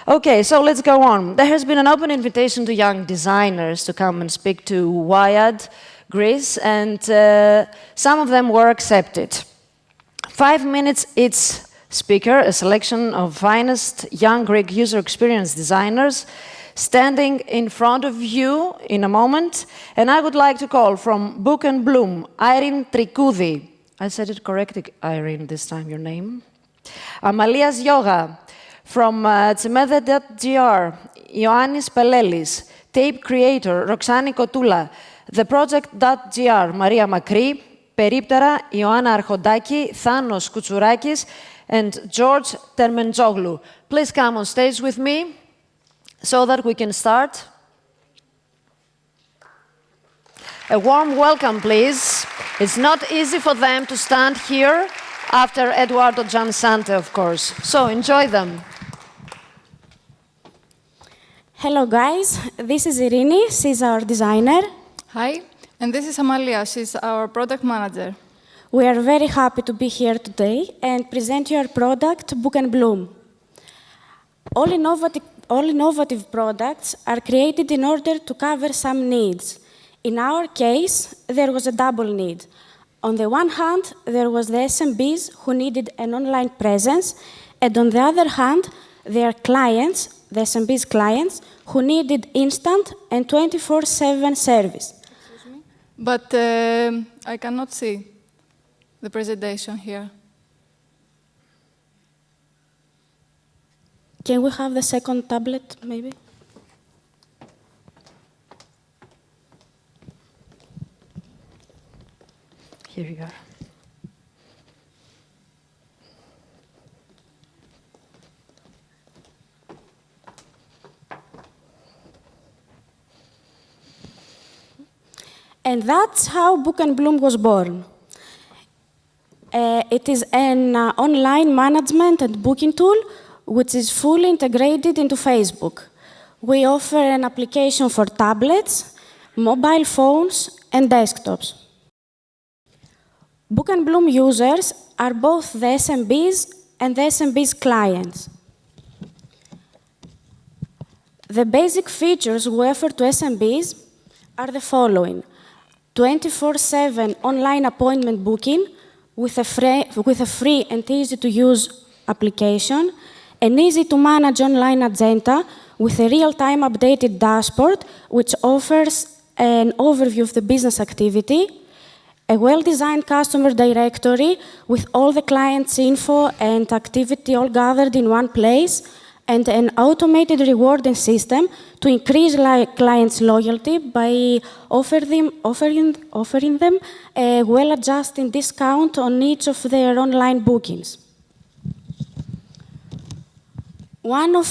Okay, so let's go on. There has been an open invitation to young designers to come and speak to WIAD, Greece, and some of them were accepted. 5 minutes each speaker, a selection of finest young Greek user experience designers standing in front of you in a moment. And I would like to call from Book and Bloom, Irene Trikoudi. I said it correctly, Irene, this time, your name. Amalias Yoga, from Tsimede.gr, Ioannis Pelelis, tape creator, Roxani Kotula, the project.gr, Maria Makri, Περίπτερα, Ioanna Archodaki, Thanos Koutsurakis, and George Termenjoglu. Please come on stage with me so that we can start. A warm welcome, please. It's not easy for them to stand here after Eduardo Giansante, of course. So enjoy them. Hello, guys. This is Irini. She's our designer. Hi. And this is Amalia. She's our product manager. We are very happy to be here today and present your product, Book and Bloom. All innovative products are created in order to cover some needs. In our case, there was a double need. On the one hand, there was the SMBs who needed an online presence, and on the other hand, their clients, the SMBs clients, who needed instant and 24/7 service. But I cannot see the presentation here. Can we have the second tablet, maybe? Here you go. And that's how Book and Bloom was born. It is an online management and booking tool which is fully integrated into Facebook. We offer an application for tablets, mobile phones, and desktops. Book and Bloom users are both the SMBs and the SMBs clients. The basic features we offer to SMBs are the following: 24/7 online appointment booking with a free and easy-to-use application, an easy-to-manage online agenda with a real-time updated dashboard which offers an overview of the business activity, a well-designed customer directory with all the clients' info and activity all gathered in one place, and an automated rewarding system to increase clients' loyalty by offering them a well-adjusted discount on each of their online bookings. One of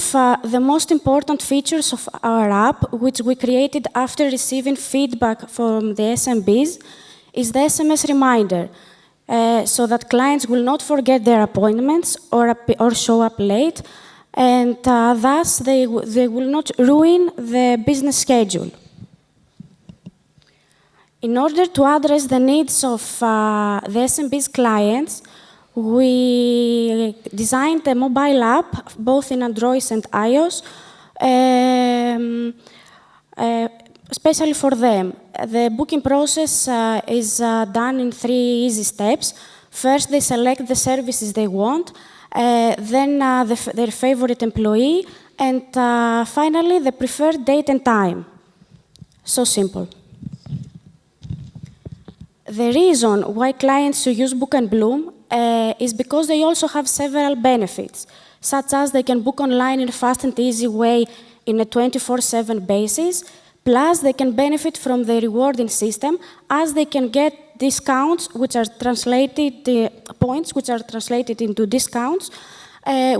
the most important features of our app, which we created after receiving feedback from the SMBs, is the SMS reminder, so that clients will not forget their appointments or show up late, and thus they will not ruin the business schedule. In order to address the needs of the SMB's clients, we designed a mobile app, both in Android and iOS, especially for them. The booking process is done in 3 easy steps. First, they select the services they want, then their favorite employee, and finally, the preferred date and time. So simple. The reason why clients should use Book and Bloom is because they also have several benefits, such as they can book online in a fast and easy way in a 24/7 basis, plus they can benefit from the rewarding system as they can get discounts which are translated, points which are translated into discounts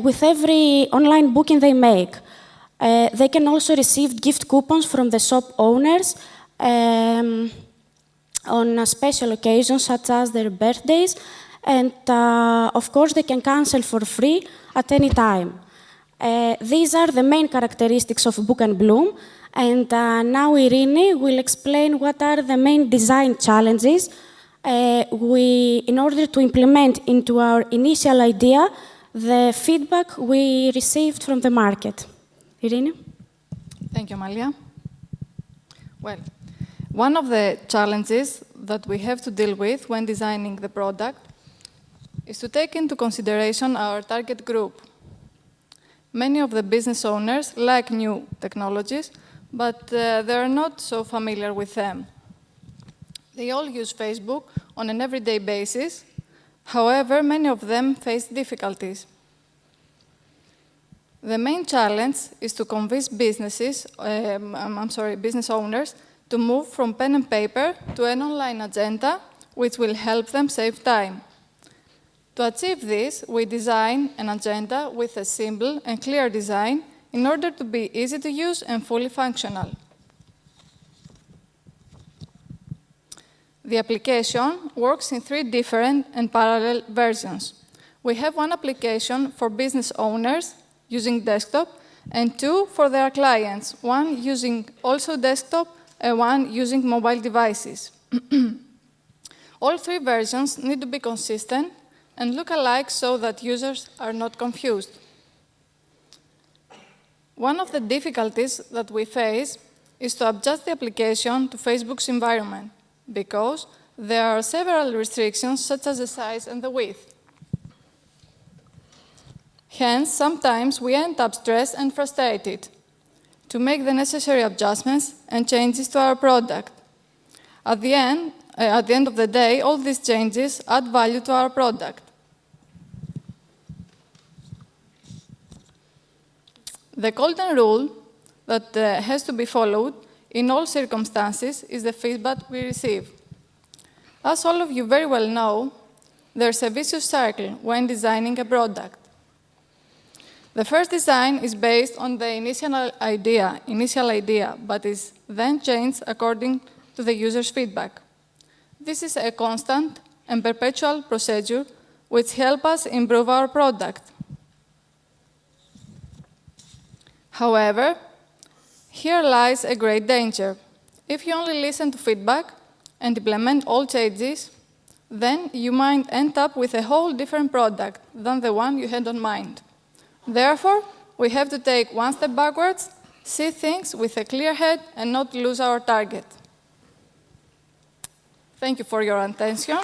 with every online booking they make. They can also receive gift coupons from the shop owners on special occasions such as their birthdays, and of course they can cancel for free at any time. These are the main characteristics of Book and Bloom, and now Irini will explain what are the main design challenges in order to implement into our initial idea the feedback we received from the market. Irene? Thank you, Amalia. Well, one of the challenges that we have to deal with when designing the product is to take into consideration our target group. Many of the business owners like new technologies, but they are not so familiar with them. They all use Facebook on an everyday basis. However, many of them face difficulties. The main challenge is to convince business owners to move from pen and paper to an online agenda, which will help them save time. To achieve this, we design an agenda with a simple and clear design in order to be easy to use and fully functional. The application works in 3 different and parallel versions. We have one application for business owners using desktop and 2 for their clients, one using also desktop and one using mobile devices. All 3 versions need to be consistent and look alike so that users are not confused. One of the difficulties that we face is to adjust the application to Facebook's environment, because there are several restrictions such as the size and the width. Hence, sometimes we end up stressed and frustrated to make the necessary adjustments and changes to our product. At the end of the day, all these changes add value to our product. The golden rule that has to be followed in all circumstances is the feedback we receive. As all of you very well know, there's a vicious cycle when designing a product. The first design is based on the initial idea, but is then changed according to the user's feedback. This is a constant and perpetual procedure which helps us improve our product. However, here lies a great danger. If you only listen to feedback and implement all changes, then you might end up with a whole different product than the one you had on mind. Therefore, we have to take one step backwards, see things with a clear head, and not lose our target. Thank you for your attention.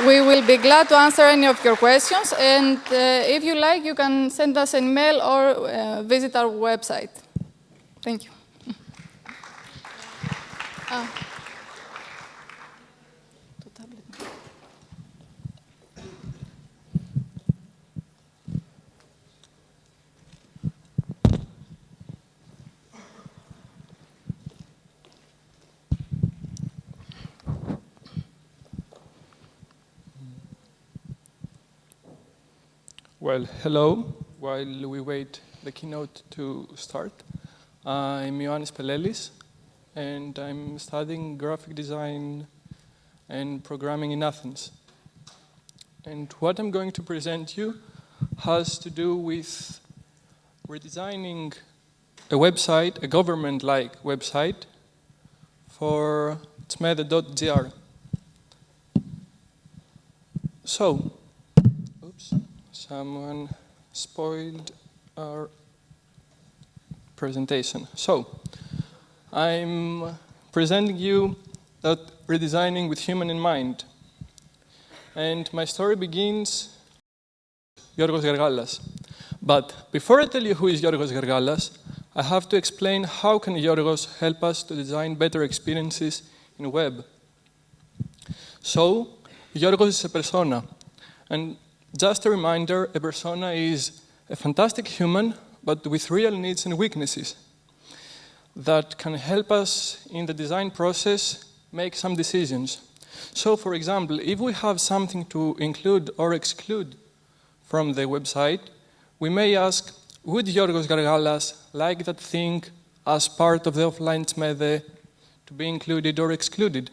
We will be glad to answer any of your questions, and if you like, you can send us an email or visit our website. Thank you. Well, hello. While we wait the keynote to start, I'm Ioannis Pelelis, and I'm studying graphic design and programming in Athens. And what I'm going to present you has to do with redesigning a website, a government-like website, for tsmede.gr. So, oops. Someone spoiled our presentation. So, I'm presenting you that redesigning with human in mind. And my story begins Giorgos Gergalas. But before I tell you who is Giorgos Gergalas, I have to explain how can Giorgos help us to design better experiences in web. So, Giorgos is a persona. And just a reminder, a persona is a fantastic human, but with real needs and weaknesses that can help us in the design process make some decisions. So, for example, if we have something to include or exclude from the website, we may ask, would Giorgos Gergalas like that thing as part of the offline tsmede to be included or excluded?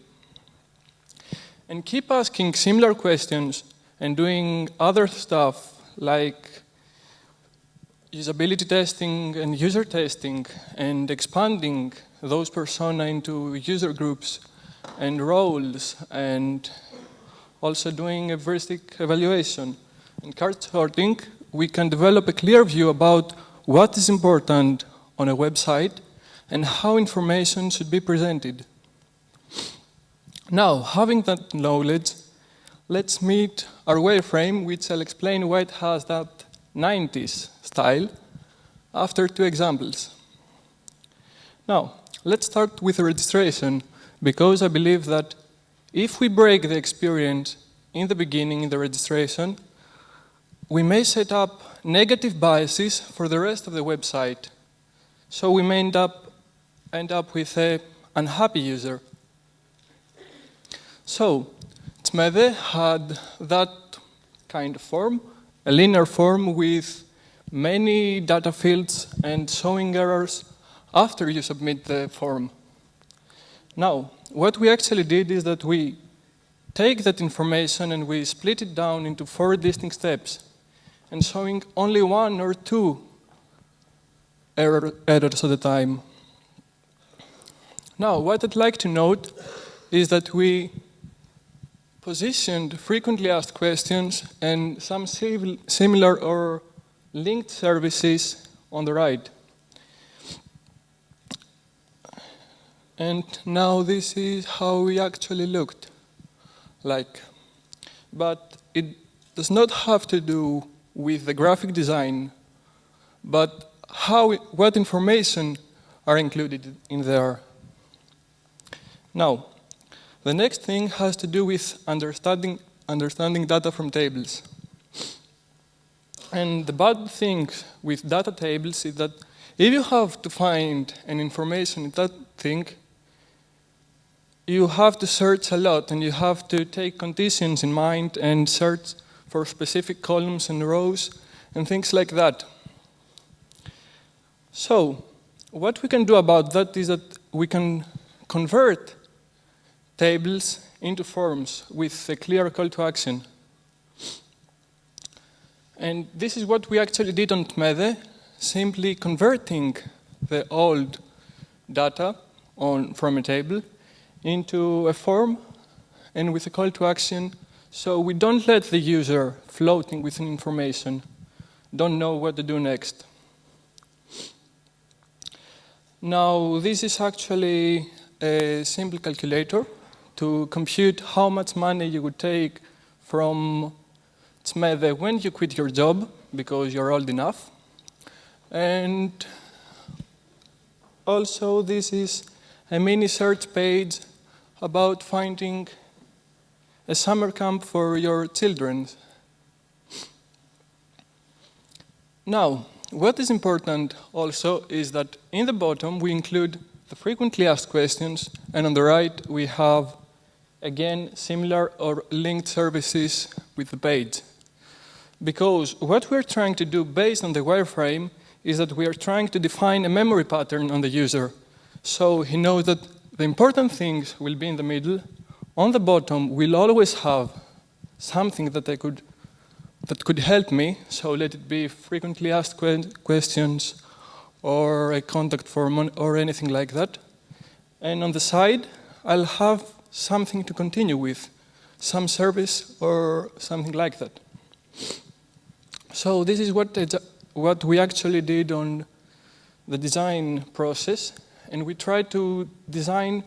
And keep asking similar questions and doing other stuff like usability testing and user testing and expanding those persona into user groups and roles and also doing a heuristic evaluation and card sorting we can develop a clear view about what is important on a website and how information should be presented. Now, having that knowledge, let's meet our wireframe, which I'll explain why it has that 90s style after two examples. Now, let's start with the registration, because I believe that if we break the experience in the beginning, in the registration, we may set up negative biases for the rest of the website. So we may end up with an unhappy user. So, TMEDE had that kind of form, a linear form with many data fields and showing errors after you submit the form. Now, what we actually did is that we take that information and we split it down into 4 distinct steps, and showing only 1 or 2 errors at a time. Now, what I'd like to note is that we positioned frequently asked questions and some similar or linked services on the right. And now this is how we actually looked like. But it does not have to do with the graphic design, but what information are included in there. Now, the next thing has to do with understanding data from tables. And the bad thing with data tables is that if you have to find an information in that thing, you have to search a lot and you have to take conditions in mind and search for specific columns and rows and things like that. So, what we can do about that is that we can convert tables into forms with a clear call to action. And this is what we actually did on TMEDE, simply converting the old data from a table into a form and with a call to action, so we don't let the user floating with information, don't know what to do next. Now, this is actually a simple calculator to compute how much money you would take from TMEDE when you quit your job because you're old enough. And also this is a mini search page about finding a summer camp for your children. Now, what is important also is that in the bottom we include the frequently asked questions, and on the right we have again similar or linked services with the page. Because what we're trying to do based on the wireframe is that we are trying to define a memory pattern on the user. So he knows that the important things will be in the middle. On the bottom, we'll always have something that could help me. So let it be frequently asked questions or a contact form or anything like that. And on the side, I'll have something to continue with, some service or something like that. So this is what we actually did on the design process, and we tried to design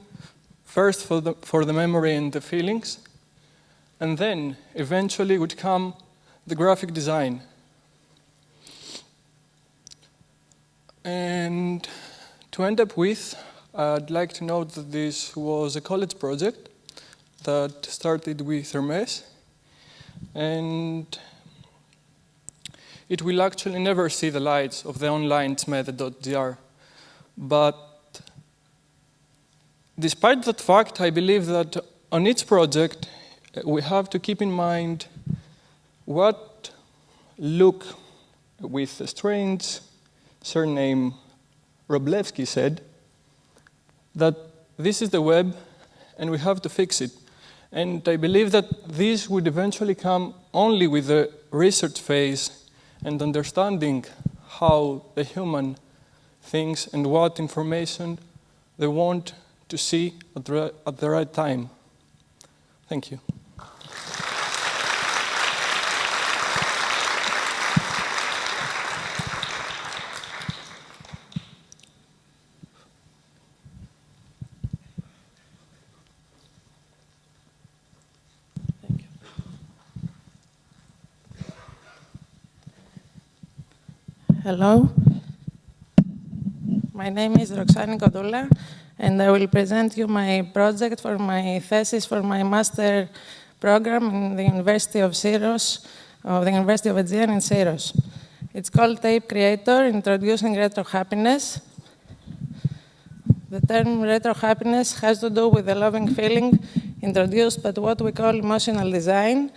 first for the memory and the feelings, and then eventually would come the graphic design. And to end up with, I'd like to note that this was a college project that started with Hermes, and it will actually never see the lights of the online tmede.gr. But despite that fact, I believe that on each project, we have to keep in mind what Luke with a strange surname Roblewski said, that this is the web and we have to fix it. And I believe that this would eventually come only with the research phase and understanding how the human thinks and what information they want to see at the right time. Thank you. Hello. My name is Roxani Kodula, and I will present you my project for my thesis for my master program in the University of Syros, of the University of Aegean in Syros. It's called Tape Creator, Introducing Retro Happiness. The term retro happiness has to do with the loving feeling introduced by what we call emotional design,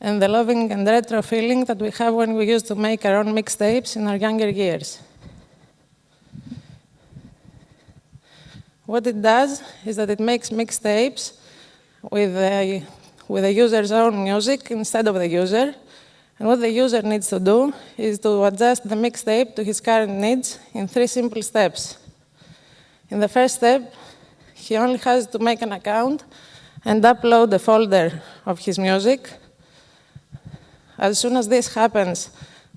and the loving and retro feeling that we have when we used to make our own mixtapes in our younger years. What it does is that it makes mixtapes with the user's own music instead of the user. And what the user needs to do is to adjust the mixtape to his current needs in 3 simple steps. In the first step, he only has to make an account and upload a folder of his music. As soon as this happens,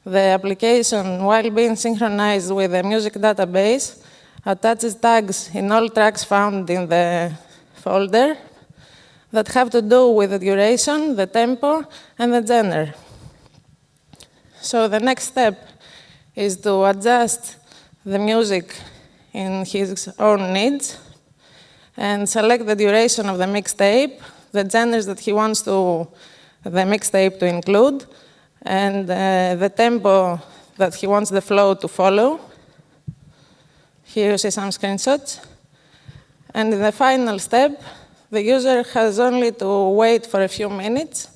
the application, while being synchronized with the music database, attaches tags in all tracks found in the folder that have to do with the duration, the tempo, and the genre. So the next step is to adjust the music in his own needs and select the duration of the mixtape, the genres that he wants the mixtape to include, and the tempo that he wants the flow to follow. Here you see some screenshots. And in the final step, the user has only to wait for a few minutes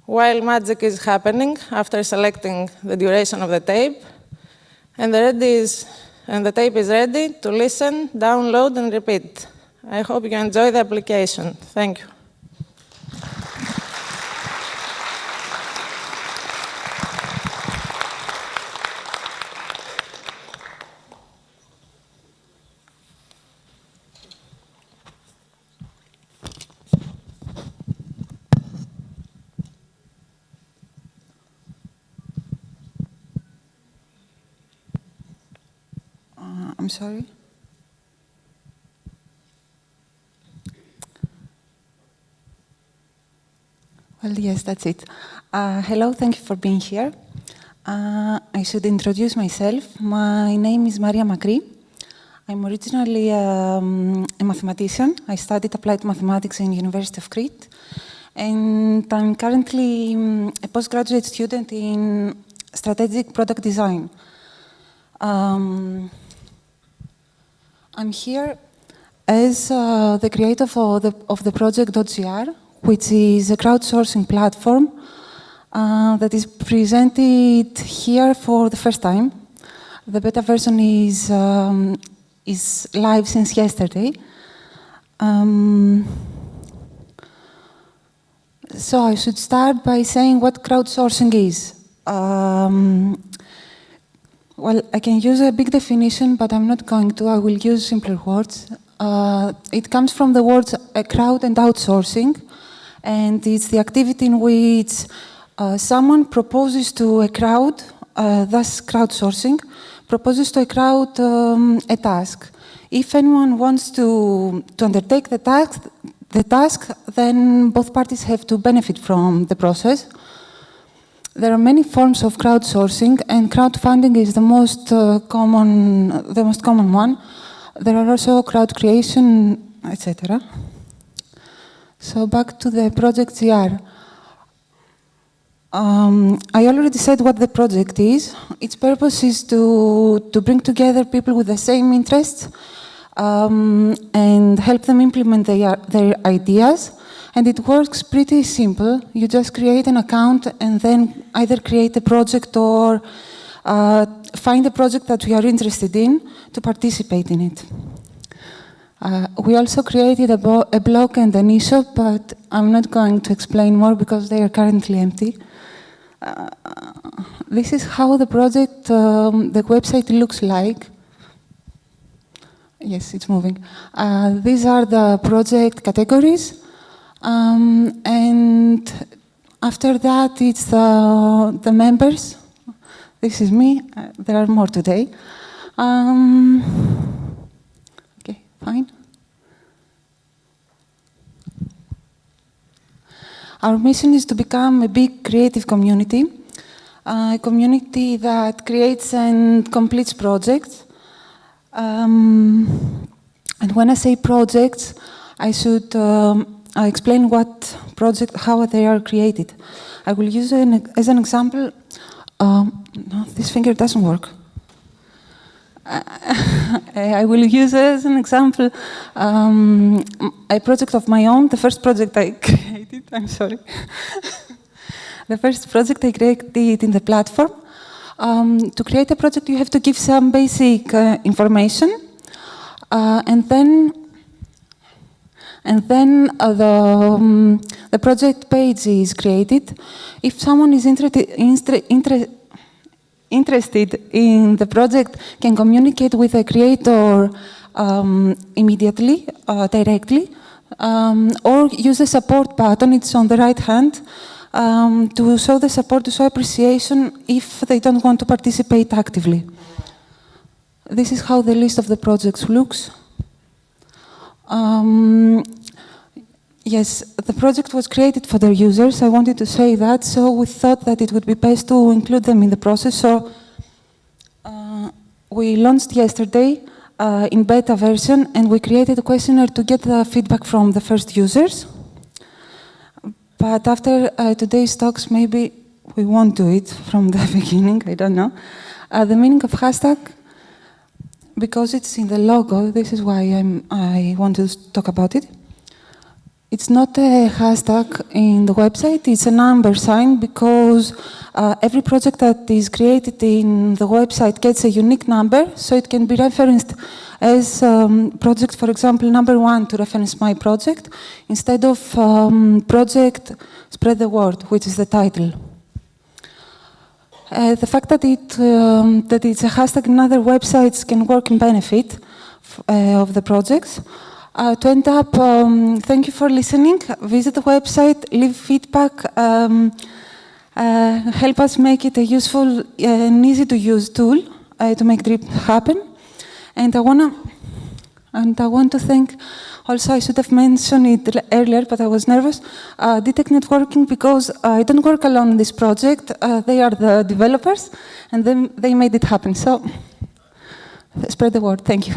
while magic is happening after selecting the duration of the tape, and the tape is ready to listen, download, and repeat. I hope you enjoy the application. Thank you. I'm sorry. Well, yes, that's it. Hello, thank you for being here. I should introduce myself. My name is Maria Makri. I'm originally a mathematician. I studied applied mathematics in University of Crete. And I'm currently a postgraduate student in strategic product design. I'm here as the creator of the project .gr, which is a crowdsourcing platform that is presented here for the first time. The beta version is live since yesterday. So I should start by saying what crowdsourcing is. Well, I can use a big definition, but I'm not going to. I will use simpler words. It comes from the words crowd and outsourcing, and it's the activity in which someone proposes to a crowd, thus crowdsourcing, proposes to a crowd a task. If anyone wants to undertake the task, then both parties have to benefit from the process. There are many forms of crowdsourcing, and crowdfunding is the most common one. There are also crowd creation, etc. So back to the project GR. I already said what the project is. Its purpose is to bring together people with the same interests and help them implement their ideas. And it works pretty simple. You just create an account and then either create a project or find a project that we are interested in to participate in it. We also created a blog and an e-shop, but I'm not going to explain more because they are currently empty. This is how the project, the website looks like. Yes, it's moving. These are the project categories. And after that, it's the members. This is me. There are more today. Okay, fine. Our mission is to become a big creative community. a community that creates and completes projects. And when I say projects, I should explain what project, how they are created. I will use as an example. No, this finger doesn't work. I will use as an example a project of my own. The first project I created. I'm sorry. The first project I created in the platform. To create a project, you have to give some basic information, and then the project page is created. If someone is interested in the project, can communicate with the creator immediately, directly, or use the support button. It's on the right hand. To show the support, to show appreciation if they don't want to participate actively. This is how the list of the projects looks. Yes, the project was created for their users. I wanted to say that, so we thought that it would be best to include them in the process. So we launched yesterday in beta version, and we created a questionnaire to get the feedback from the first users. But after today's talks, maybe we won't do it from the beginning, I don't know. The meaning of hashtag, because it's in the logo, this is why I want to talk about it. It's not a hashtag in the website, it's a number sign, because every project that is created in the website gets a unique number, so it can be referenced as project, for example, number 1 to reference my project, instead of project spread the word, which is the title. The fact that it's a hashtag in other websites can work in benefit of the projects. To end up, thank you for listening. Visit the website, leave feedback, help us make it a useful and easy to use tool to make DRIP happen. And I want to thank, also I should have mentioned it earlier, but I was nervous, DTech Networking, because I don't work alone in this project. They are the developers, and then they made it happen. So spread the word. Thank you.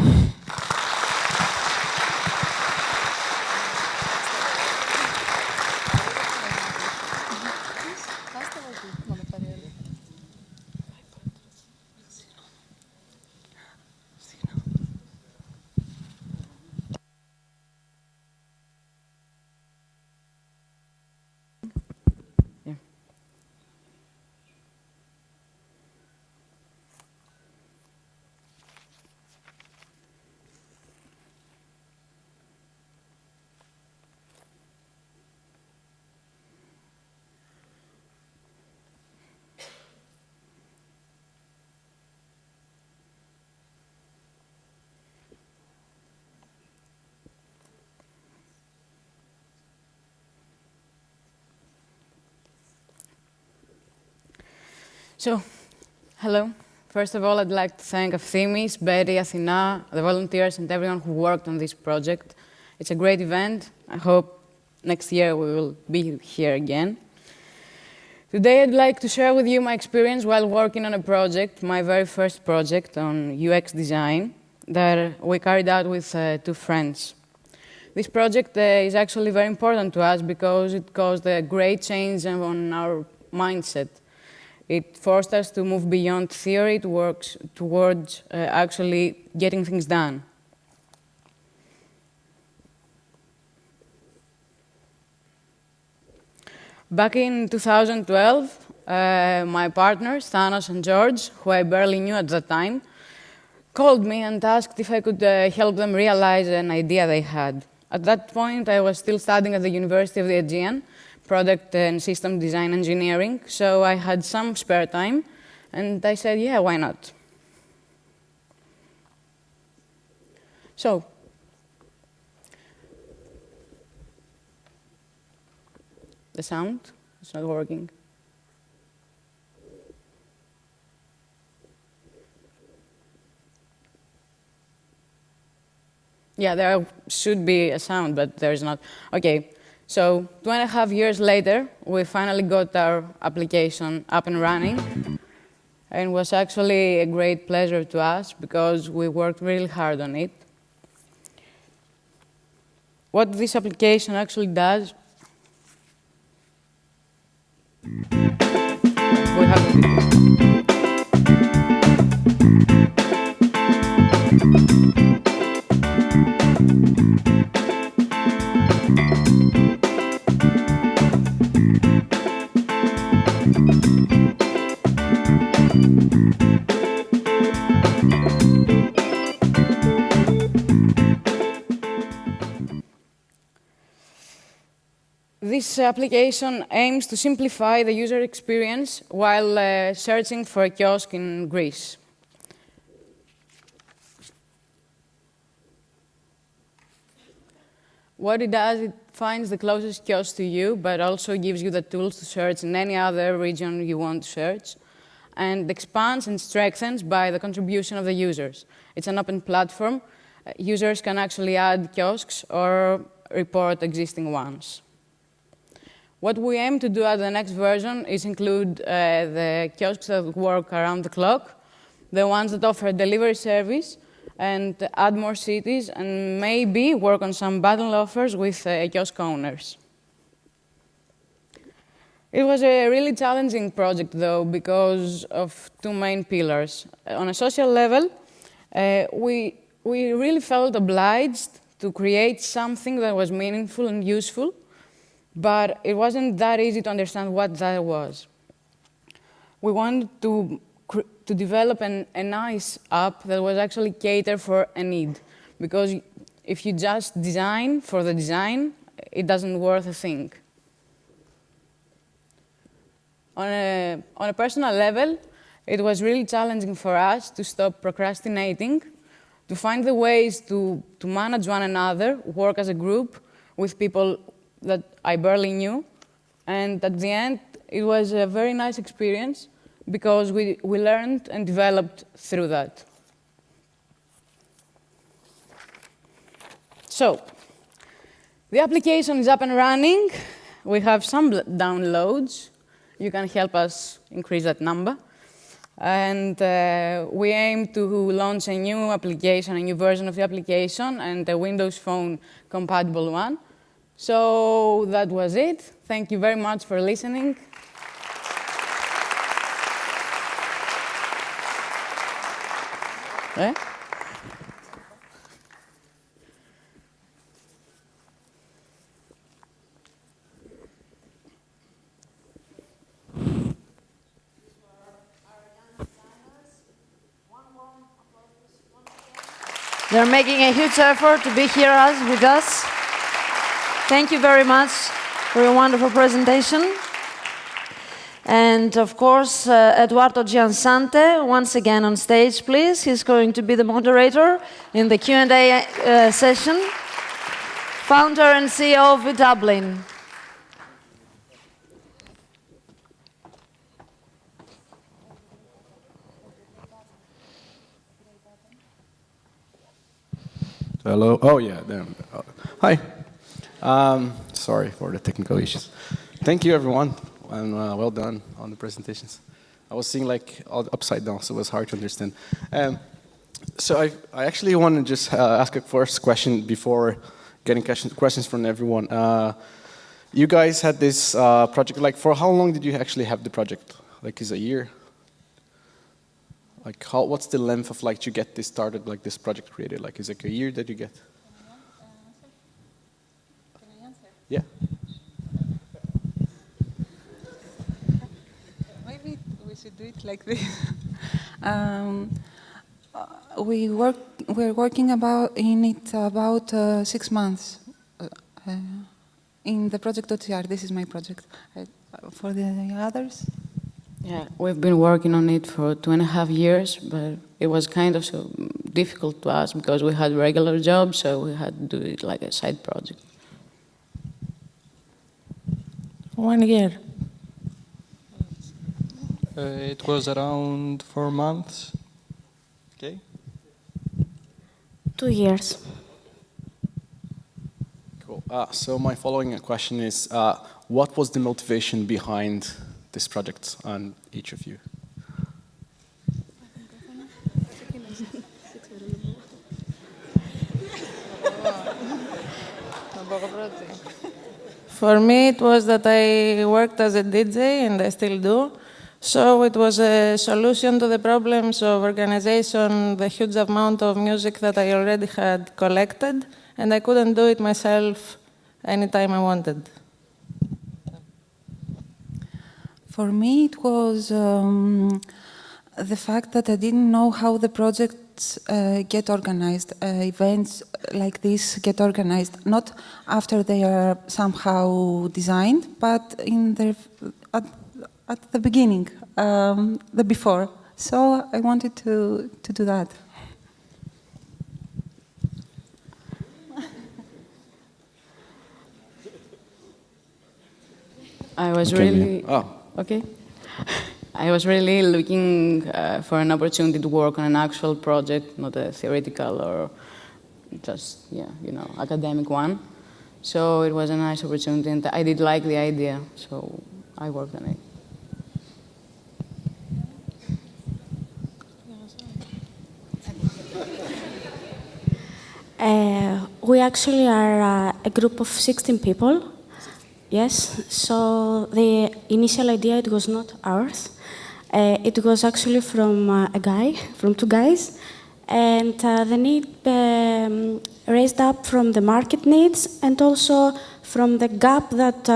So, hello. First of all, I'd like to thank Efthymis, Betty, Athina, the volunteers, and everyone who worked on this project. It's a great event. I hope next year we will be here again. Today, I'd like to share with you my experience while working on a project, my very first project on UX design, that we carried out with 2 friends. This project is actually very important to us because it caused a great change on our mindset. It forced us to move beyond theory towards actually getting things done. Back in 2012, my partners, Thanos and George, who I barely knew at that time, called me and asked if I could help them realize an idea they had. At that point, I was still studying at the University of the Aegean, product and system design engineering, so I had some spare time, and I said, yeah, why not? So, the sound is not working. Yeah, there should be a sound, but there's not. Okay, So 2.5 years later, we finally got our application up and running. And it was actually a great pleasure to us because we worked really hard on it. What this application actually does, we have a video. This application aims to simplify the user experience while searching for a kiosk in Greece. What it does, it finds the closest kiosk to you, but also gives you the tools to search in any other region you want to search, and expands and strengthens by the contribution of the users. It's an open platform. Users can actually add kiosks or report existing ones. What we aim to do at the next version is include the kiosks that work around the clock, the ones that offer delivery service, and add more cities, and maybe work on some bundle offers with kiosk owners. It was a really challenging project, though, because of two main pillars. On a social level, we really felt obliged to create something that was meaningful and useful, but it wasn't that easy to understand what that was. We wanted to develop a nice app that was actually catered for a need, because if you just design for the design, it doesn't worth a thing. On a personal level, it was really challenging for us to stop procrastinating, to find the ways to manage one another, work as a group with people that I barely knew. And at the end, it was a very nice experience because we learned and developed through that. So, the application is up and running. We have some downloads. You can help us increase that number. And we aim to launch a new application, a new version of the application, and a Windows Phone compatible one. So that was it. Thank you very much for listening. They're making a huge effort to be here with us. Thank you very much for your wonderful presentation. And of course, Eduardo Giansante, once again on stage, please. He's going to be the moderator in the Q&A session. Founder and CEO of Dublin. Hello. Oh, yeah. Damn. Hi. Sorry for the technical issues. Thank you, everyone, and well done on the presentations. I was seeing like all upside down, so it was hard to understand. So I actually want to just ask a first question before getting questions from everyone. You guys had this project. Like, for how long did you actually have the project? Like, is it a year? Like, what's the length of like to get this started, like this project created? Like, is it like a year that you get? Can I answer? Yeah. Maybe we should do it like this. We're working in it about 6 months. In the project.cr, this is my project. For the others? Yeah, we've been working on it for 2.5 years, but it was kind of so difficult to us because we had regular jobs, so we had to do it like a side project. 1 year. It was around 4 months. Okay. 2 years. Cool. So my following question is, what was the motivation behind this project on each of you? For me, it was that I worked as a DJ, and I still do. So it was a solution to the problems of organization, the huge amount of music that I already had collected, and I couldn't do it myself anytime I wanted. For me, it was the fact that I didn't know how the projects get organized. Events like this get organized, not after they are somehow designed, but in the, at the beginning, the before. So I wanted to do that. I was really... Oh. Okay. I was really looking for an opportunity to work on an actual project, not a theoretical or just, yeah, you know, academic one. So it was a nice opportunity, and I did like the idea, so I worked on it. We actually are a group of 16 people. Yes, so the initial idea, it was not ours. It was actually from a guy, from two guys, and the need raised up from the market needs and also from the gap that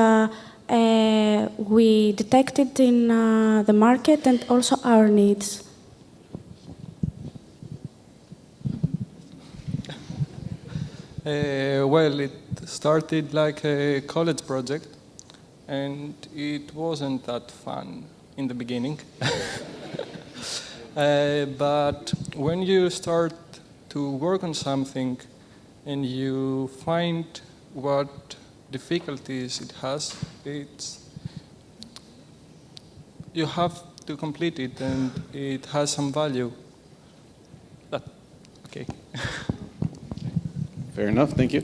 we detected in the market and also our needs. Well, it started like a college project, and it wasn't that fun in the beginning. But when you start to work on something and you find what difficulties it has, you have to complete it, and it has some value. Okay. Fair enough, thank you.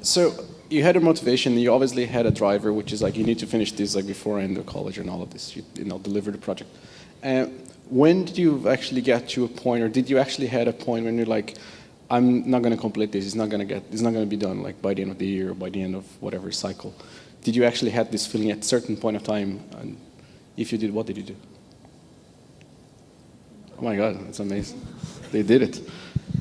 So you had a motivation, you obviously had a driver, which is like you need to finish this like before I end of college and all of this, you know, deliver the project. When did you actually get to a point, or did you actually had a point when you're like, I'm not going to complete this, it's not going to be done like by the end of the year or by the end of whatever cycle? Did you actually have this feeling at a certain point of time? And if you did, what did you do? Oh my God, that's amazing. They did it.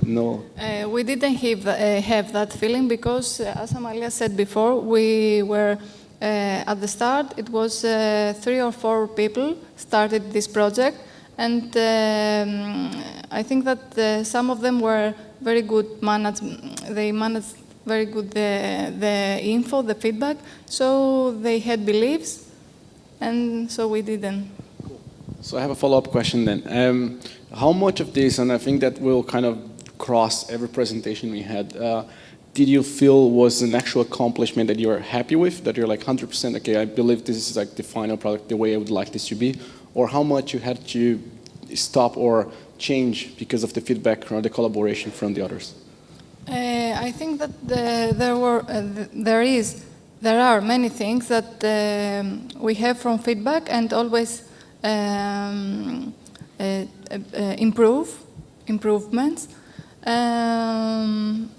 No. We didn't have that feeling because, as Amalia said before, we were at the start. It was 3 or 4 people started this project, and I think that some of them were very good They managed very good the info, the feedback. So they had beliefs, and so we didn't. So I have a follow-up question then. How much of this, and I think that will kind of cross every presentation we had, did you feel was an actual accomplishment that you're happy with, that you're like 100%, okay, I believe this is like the final product, the way I would like this to be, or how much you had to stop or change because of the feedback or the collaboration from the others? I think that there are many things that we have from feedback and always improvements. And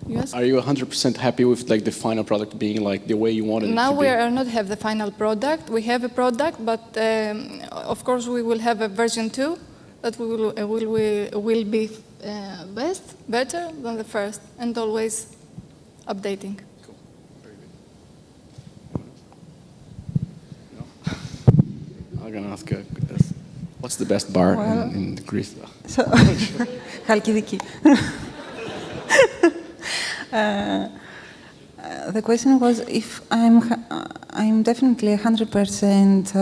yes. Are you 100% happy with like the final product being like the way you wanted it to be? Now we are not have the final product. We have a product, but of course we will have a version 2 that will be better than the first, and always updating. Cool. Very good. No? I'm gonna ask what's the best bar in Greece? So, Halkidiki. The question was if I'm definitely 100%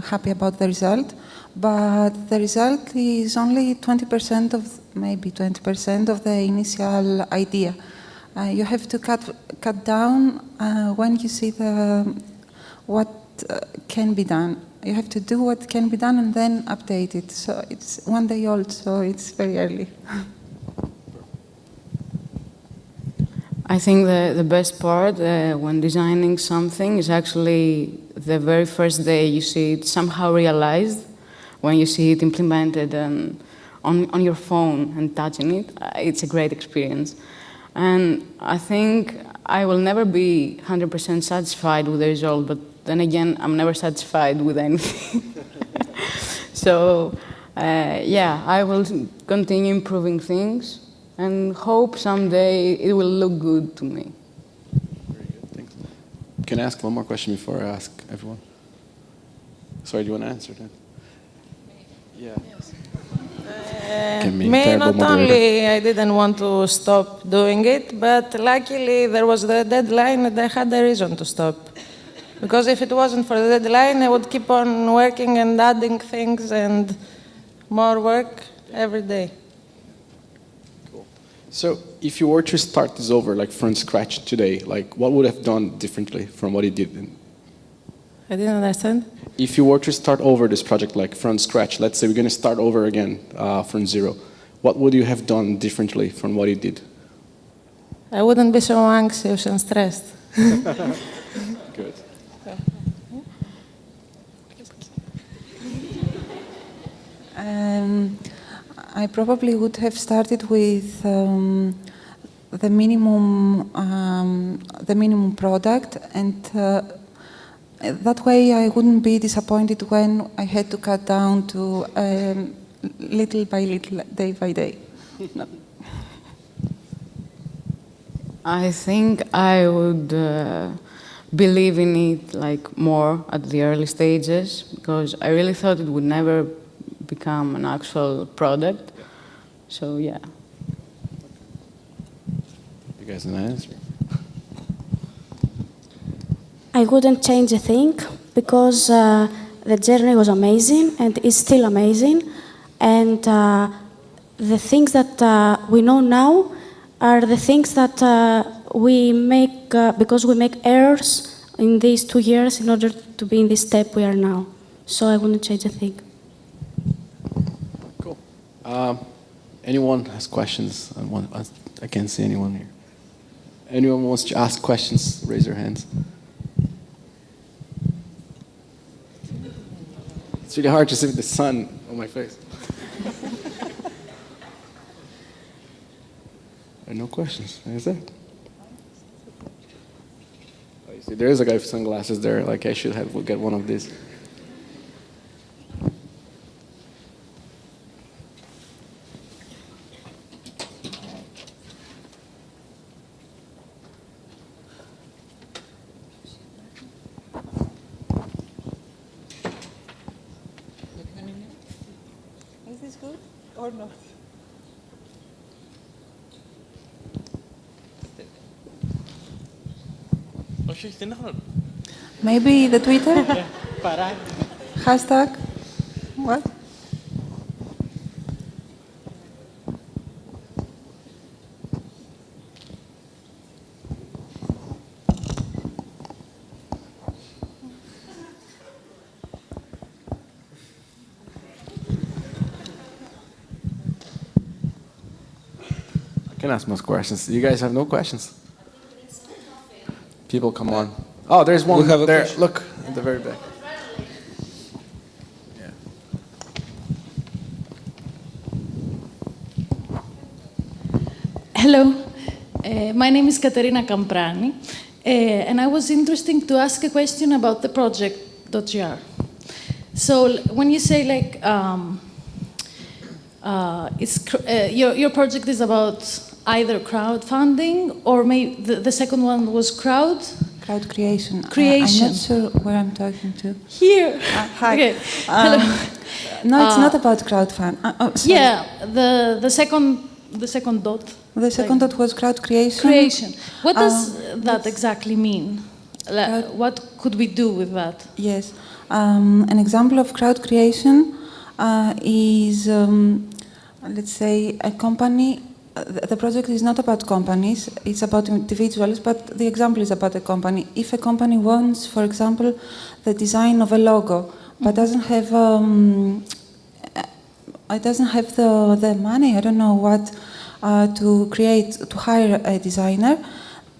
happy about the result, but the result is only 20% of, maybe 20% of the initial idea. You have to cut down when you see what can be done. You have to do what can be done and then update it. So it's 1 day old, so it's very early. I think the best part when designing something is actually the very first day you see it somehow realized, when you see it implemented on your phone and touching it. It's a great experience. And I think I will never be 100% satisfied with the result, but then again, I'm never satisfied with anything. So, yeah, I will continue improving things and hope someday it will look good to me. Very good, thanks. Can I ask one more question before I ask everyone? Sorry, do you want to answer that? Yeah. Me, not only I didn't want to stop doing it, but luckily there was the deadline and I had a reason to stop. Because if it wasn't for the deadline, I would keep on working and adding things and more work every day. Cool. So if you were to start this over, like from scratch today, like what would you have done differently from what you did? I didn't understand. If you were to start over this project, like from scratch, let's say we're going to start over again from zero, what would you have done differently from what you did? I wouldn't be so anxious and stressed. Good. I probably would have started with the minimum product, and that way I wouldn't be disappointed when I had to cut down to little by little, day by day. No. I think I would believe in it like more at the early stages, because I really thought it would never become an actual product. So yeah. You guys have an answer? I wouldn't change a thing because the journey was amazing and is still amazing. And the things that we know now are the things that we make because we make errors in these 2 years in order to be in this step we are now. So I wouldn't change a thing. Cool. Anyone has questions? I can't see anyone here. Anyone wants to ask questions? Raise your hands. It's really hard to see the sun on my face. No questions. Is that? Oh, you see, there is a guy with sunglasses there. Like I should have get one of these. Is this good or not? Maybe the Twitter? Hashtag? What? I can ask most questions. You guys have no questions? People, come on. Oh, there's one there. Question. Look, at the very back. Yeah. Hello. My name is Katerina Camprani, and I was interested to ask a question about the project.gr. So when you say like your project is about either crowdfunding or maybe the second one was crowd creation. Creation. I'm not sure where I'm talking to. Here. Hi. Okay. Hello. No, it's not about crowdfunding. Yeah, the second dot. The second dot was crowd creation. Creation. What does that exactly mean? What could we do with that? Yes. An example of crowd creation is, let's say, a company. The project is not about companies, it's about individuals, but the example is about a company. If a company wants, for example, the design of a logo, but doesn't have the money, I don't know what, to hire a designer,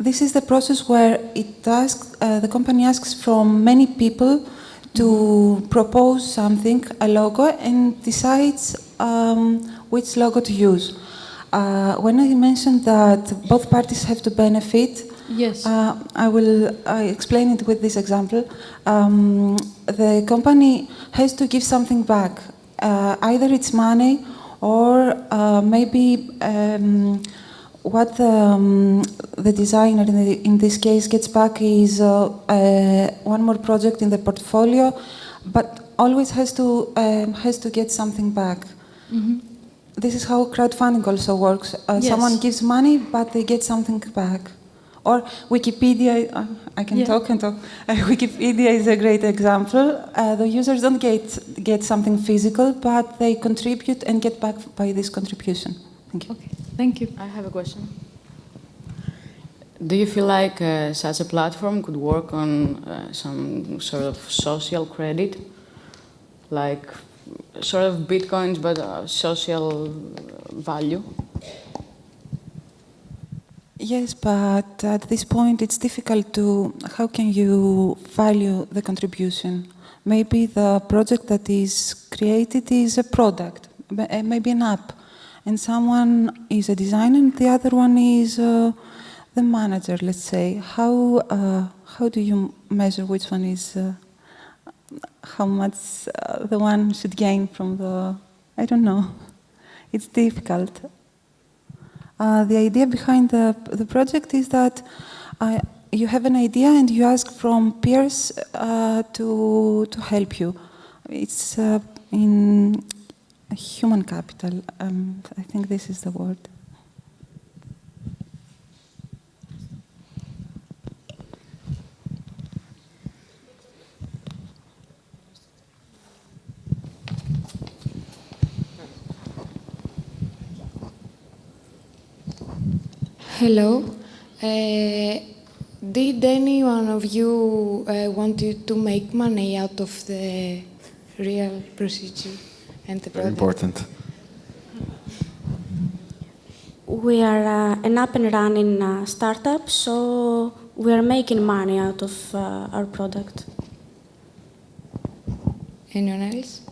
This is the process where the company asks from many people to propose something, a logo, and decides which logo to use. When I mentioned that both parties have to benefit, Yes. I will explain it with this example. The company has to give something back. Either it's money or maybe what the designer in this case gets back is one more project in the portfolio, but always has to get something back. Mm-hmm. This is how crowdfunding also works. Yes. Someone gives money, but they get something back. Or Wikipedia, I can talk and talk. Wikipedia is a great example. The users don't get something physical, but they contribute and get back by this contribution. Thank you. Okay, thank you. I have a question. Do you feel like such a platform could work on some sort of social credit, like sort of bitcoins but social value? Yes, but at this point it's difficult to, how can you value the contribution? Maybe the project that is created is a product, maybe an app, and someone is a designer and the other one is the manager, let's say. How do you measure which one is, how much the one should gain from the, I don't know. It's difficult. The idea behind the project is that you have an idea and you ask from peers to help you. It's in human capital. I think this is the word. Hello. Did any one of you wanted to make money out of the real procedure and the Very product? important. We are an up and running startup, so we are making money out of our product. Anyone else?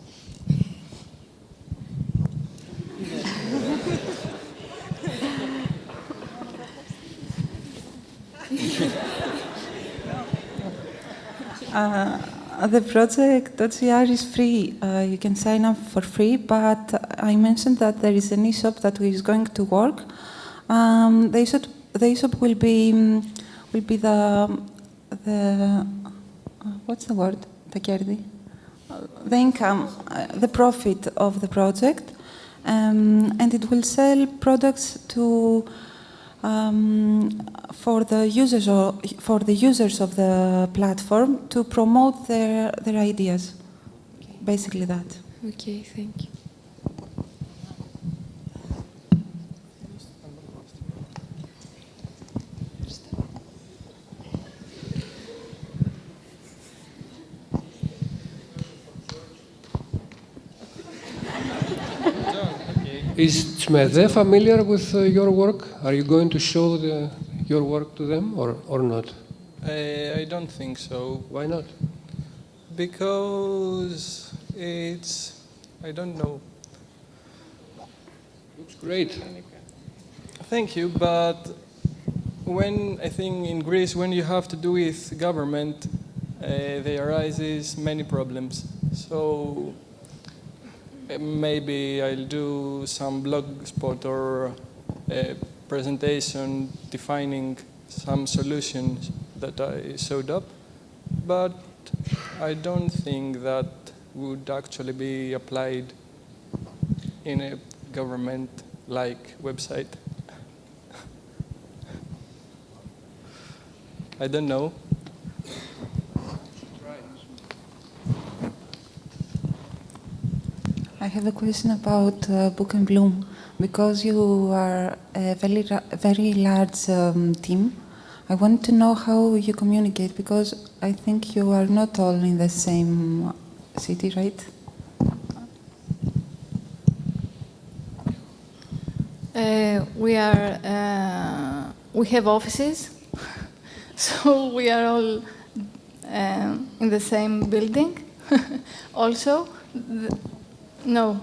The project.gr is free. You can sign up for free, but I mentioned that there is an e-shop that is going to work. The e-shop will be the what's the word? The income, the profit of the project, and it will sell products to for the users of the platform to promote their ideas. Okay. Basically that. Okay, thank you. Is Tsmede familiar with your work? Are you going to show your work to them or not? I don't think so. Why not? Because it's, I don't know. Looks great. Thank you, but when, I think in Greece, when you have to do with government, there arises many problems. So maybe I'll do some blog spot or a presentation defining some solutions that I showed up, but I don't think that would actually be applied in a government-like website. I don't know. I have a question about Book and Bloom. Because you are a very large team, I want to know how you communicate, because I think you are not all in the same city, right? We have offices So we are all in the same building. Also, no.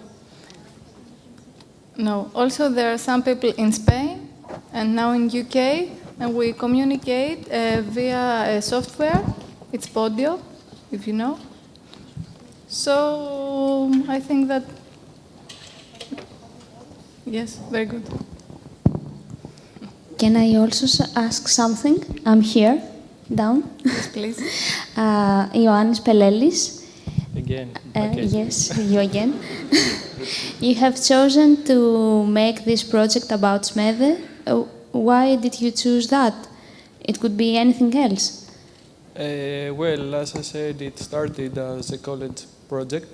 Also, there are some people in Spain and now in UK, and we communicate via a software. It's Podio, if you know. So I think that, yes, very good. Can I also ask something? I'm here, down. Yes, please. Ioannis Pelelis. Again. Okay. Yes, you again. You have chosen to make this project about Smede. Why did you choose that? It could be anything else. Well, as I said, it started as a college project.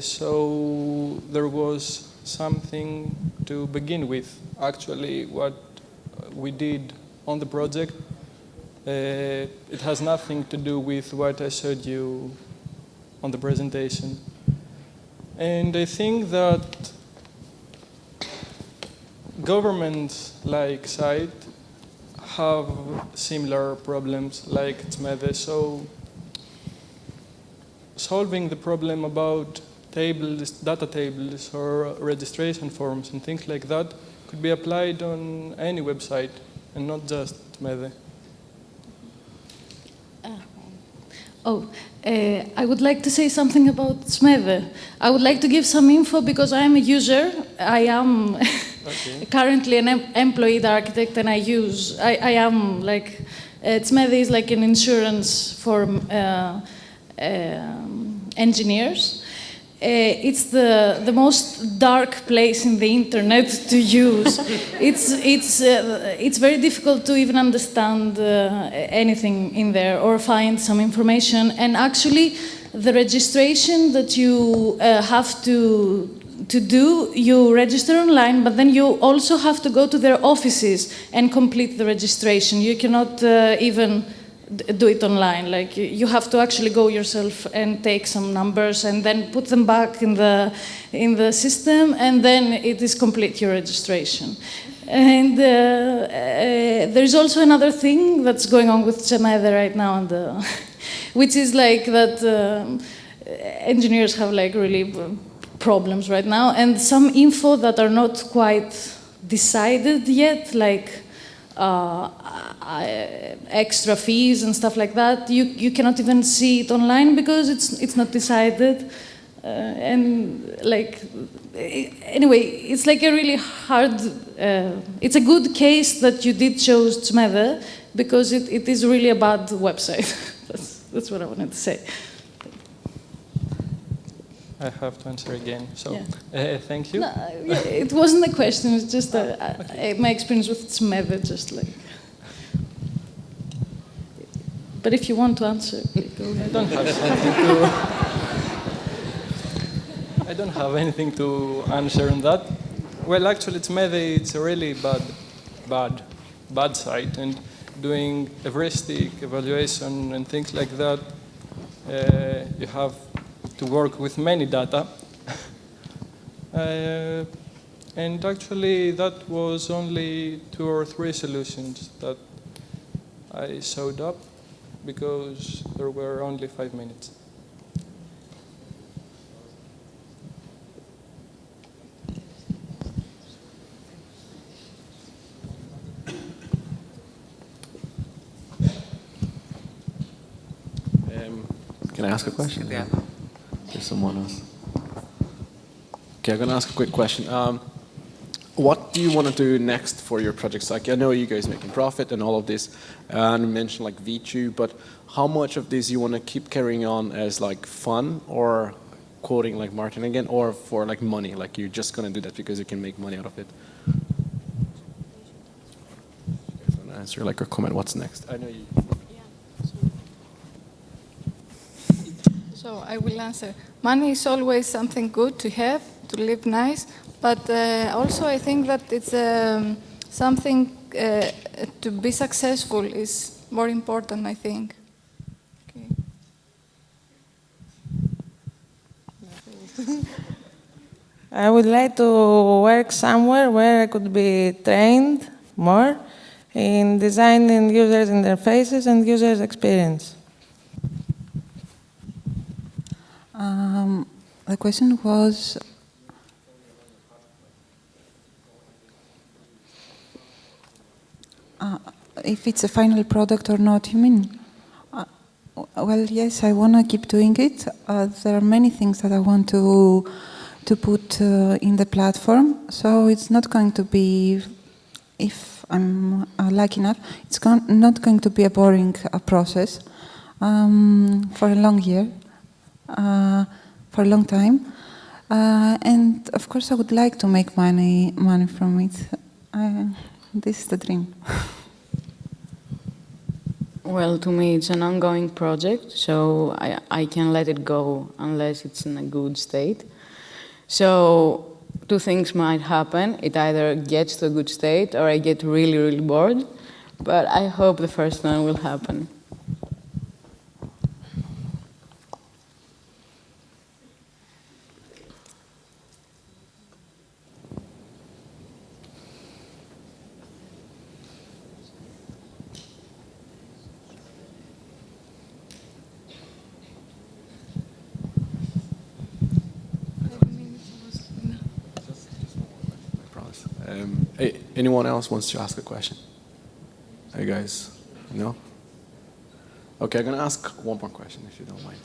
So there was something to begin with. Actually, what we did on the project, it has nothing to do with what I showed you on the presentation. And I think that governments like SITE have similar problems like Smede. So solving the problem about tables, data tables, or registration forms and things like that could be applied on any website and not just Smede. I would like to say something about Smede. I would like to give some info because I am a user. I am currently an employed architect, and I am like, Smede is like an insurance for engineers. It's the most dark place in the internet to use. It's very difficult to even understand anything in there or find some information. And actually, the registration that you have to do, you register online, but then you also have to go to their offices and complete the registration. You cannot even do it online. Like, you have to actually go yourself and take some numbers and then put them back in the system, and then it is complete your registration. And there's also another thing that's going on with Smede right now, which is like that engineers have like really problems right now, and some info that are not quite decided yet, like extra fees and stuff like that. You cannot even see it online because it's not decided. And like, anyway, it's like a really hard. It's a good case that you did choose Smede because it is really a bad website. That's what I wanted to say. I have to answer again. So, thank you. No, it wasn't a question. It's just my experience with Smede, just like. But if you want to answer, please go ahead. I don't have anything to answer on that. Well, actually, Smede, it's a really bad site, and doing heuristic evaluation and things like that, you have to work with many data. And actually, that was only 2 or 3 solutions that I showed up because there were only 5 minutes. Can I ask a question? Yeah. There's someone else. Okay, I'm going to ask a quick question. What do you want to do next for your projects? Like, I know you guys making profit and all of this, and you mentioned like V2, but how much of this you want to keep carrying on as like fun, or quoting like Martin again, or for like money? Like, you're just going to do that because you can make money out of it? Answer like or comment. What's next? I know you. So I will answer. Money is always something good to have, to live nice, but also I think that it's something to be successful is more important, I think. Okay. I would like to work somewhere where I could be trained more in designing users' interfaces and users' experience? The question was, if it's a final product or not, you mean? Well, yes, I want to keep doing it. There are many things that I want to put in the platform, so it's not going to be, if I'm lucky enough, it's not going to be a boring process for a long year, for a long time. And of course, I would like to make money from it. This is the dream. Well, to me, it's an ongoing project, so I can't let it go unless it's in a good state. So two things might happen. It either gets to a good state or I get really, really bored. But I hope the first one will happen. Hey, anyone else wants to ask a question? Hey guys, no? Okay, I'm gonna ask one more question if you don't mind.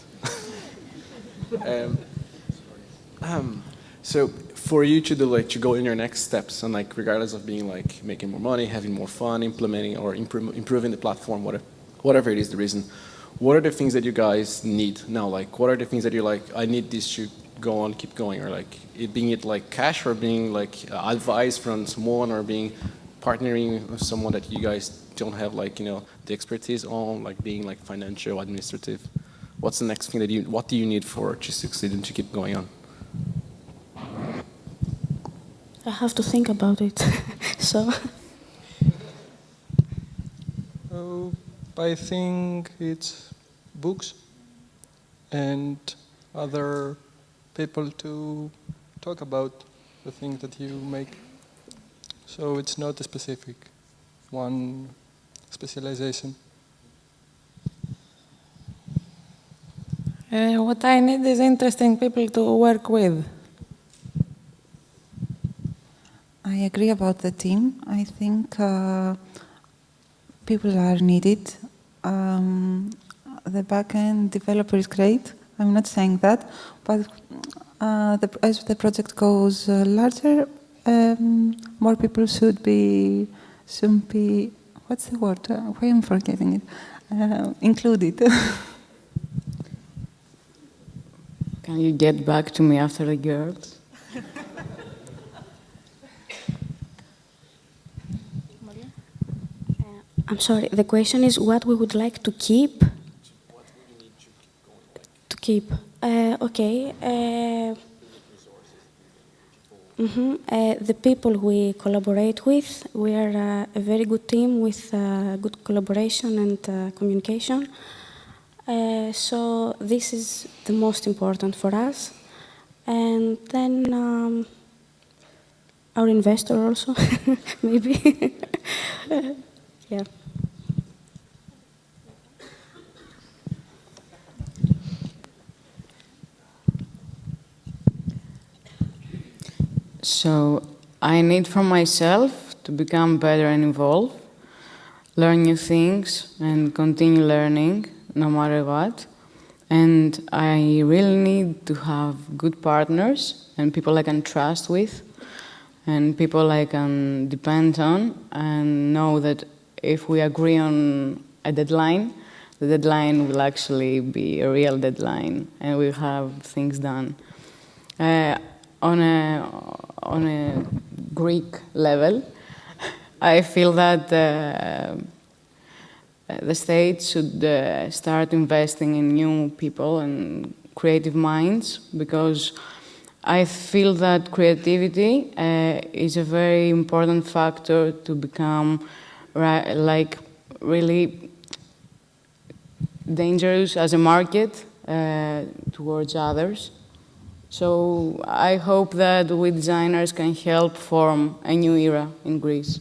So for you to do to go in your next steps and regardless of being making more money, having more fun, implementing or improving the platform, whatever it is the reason, what are the things that you guys need now? What are the things that you're I need this to go on, keep going, or being it cash or being advice from someone or being partnering with someone that you guys don't have the expertise on, being financial, administrative. What's the next thing what do you need to succeed and to keep going on? I have to think about it. So I think it's books and other people to talk about the things that you make. So it's not a specific one specialization. What I need is interesting people to work with. I agree about the team. I think people are needed. The backend developer is great. I'm not saying that, but as the project goes larger, more people should be, what's the word? Why am I forgetting it? Included. Can you get back to me after the girls? I'm sorry, the question is what we would like to keep? To keep. Okay. The people we collaborate with, we are a very good team with good collaboration and communication. So this is the most important for us. And then our investor also, maybe. Yeah. So I need from myself to become better and evolve, learn new things and continue learning no matter what. And I really need to have good partners and people I can trust with and people I can depend on and know that if we agree on a deadline, the deadline will actually be a real deadline and we'll have things done. On a Greek level, I feel that the state should start investing in new people and creative minds because I feel that creativity is a very important factor to become really dangerous as a market towards others. So I hope that we designers can help form a new era in Greece.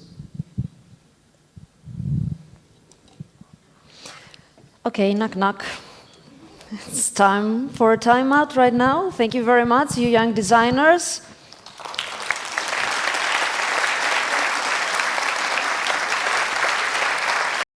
Okay, knock knock. It's time for a timeout right now. Thank you very much, you young designers.